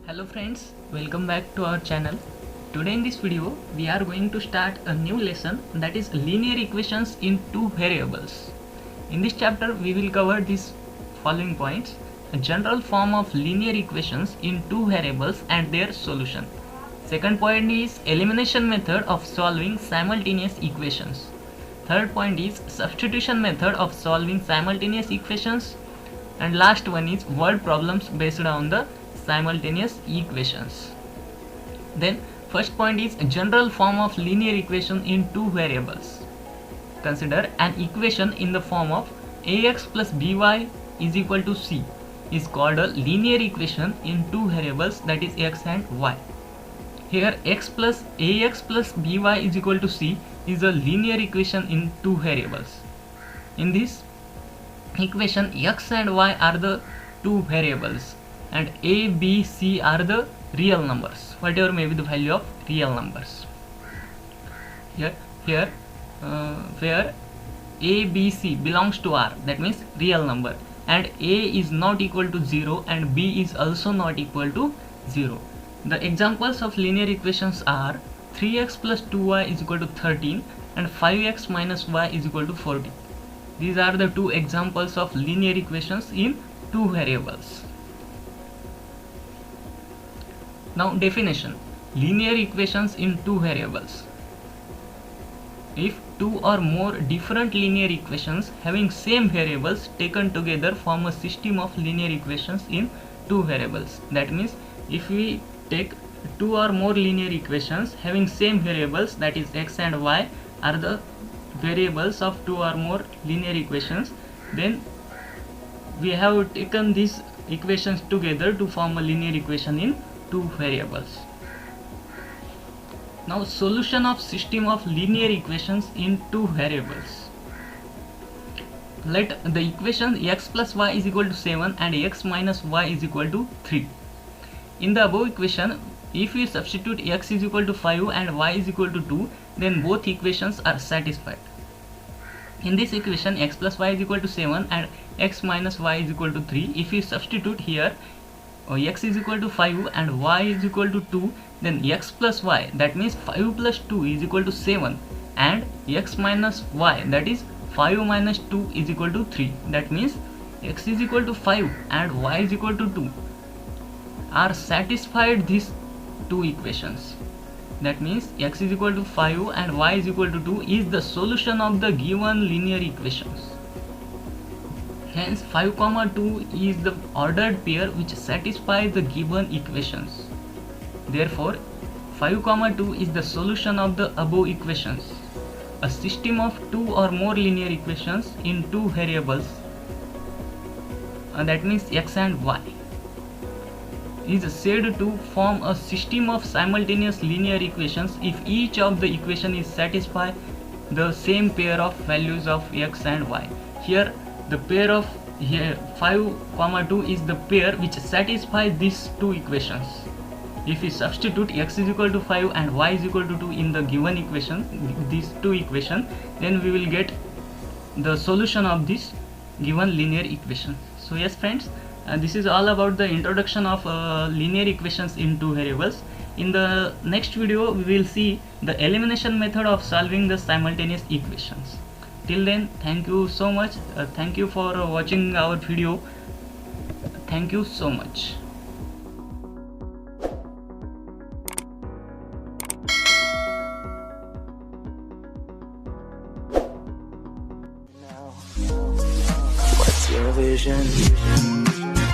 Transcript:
Hello friends, welcome back to our channel. Today in this video we are going to start a new lesson, that is linear equations in two variables. In this chapter we will cover these following points: a general form of linear equations in two variables and their solution. Second point is elimination method of solving simultaneous equations. Third point is substitution method of solving simultaneous equations. And last one is word problems based on the simultaneous equations. Then first point is general form of linear equation in two variables. Consider an equation in the form of ax plus by is equal to c is called a linear equation in two variables, that is x and y. Here ax plus by is equal to c is a linear equation in two variables. In this equation x and y are the two variables and a, b, c are the real numbers, whatever may be the value of real numbers. Here where a, b, c belongs to R, that means real number, and a is not equal to 0 and b is also not equal to 0. The examples of linear equations are 3x plus 2y is equal to 13 and 5x minus y is equal to 40. These are the two examples of linear equations in two variables. Now definition: linear equations in two variables. If two or more different linear equations having same variables taken together form a system of linear equations in two variables. That means if we take two or more linear equations having same variables, that is x and y are the variables of two or more linear equations, then we have taken these equations together to form a linear equation in two variables. Now solution of system of linear equations in two variables. Let the equation x plus y is equal to 7 and x minus y is equal to 3. In the above equation, if we substitute x is equal to 5 and y is equal to 2, then both equations are satisfied. In this equation x plus y is equal to 7 and x minus y is equal to 3. If we substitute here x is equal to 5 and y is equal to 2, then x plus y, that means 5 plus 2 is equal to 7, and x minus y, that is 5 minus 2 is equal to 3. That means x is equal to 5 and y is equal to 2 are satisfied these two equations. That means x is equal to 5 and y is equal to 2 is the solution of the given linear equations. Hence 5, 2 is the ordered pair which satisfies the given equations. Therefore 5, 2 is the solution of the above equations. A system of two or more linear equations in two variables, that means x and y, is said to form a system of simultaneous linear equations if each of the equation is satisfy the same pair of values of x and y. Here the pair of 5, 2 is the pair which satisfies these two equations. If we substitute x is equal to 5 and y is equal to 2 in the given equation, these two equations, then we will get the solution of this given linear equation. So yes friends, this is all about the introduction of linear equations in two variables. In the next video we will see the elimination method of solving the simultaneous equations. Till then, thank you so much. Thank you for watching our video. Thank you so much. What's your vision?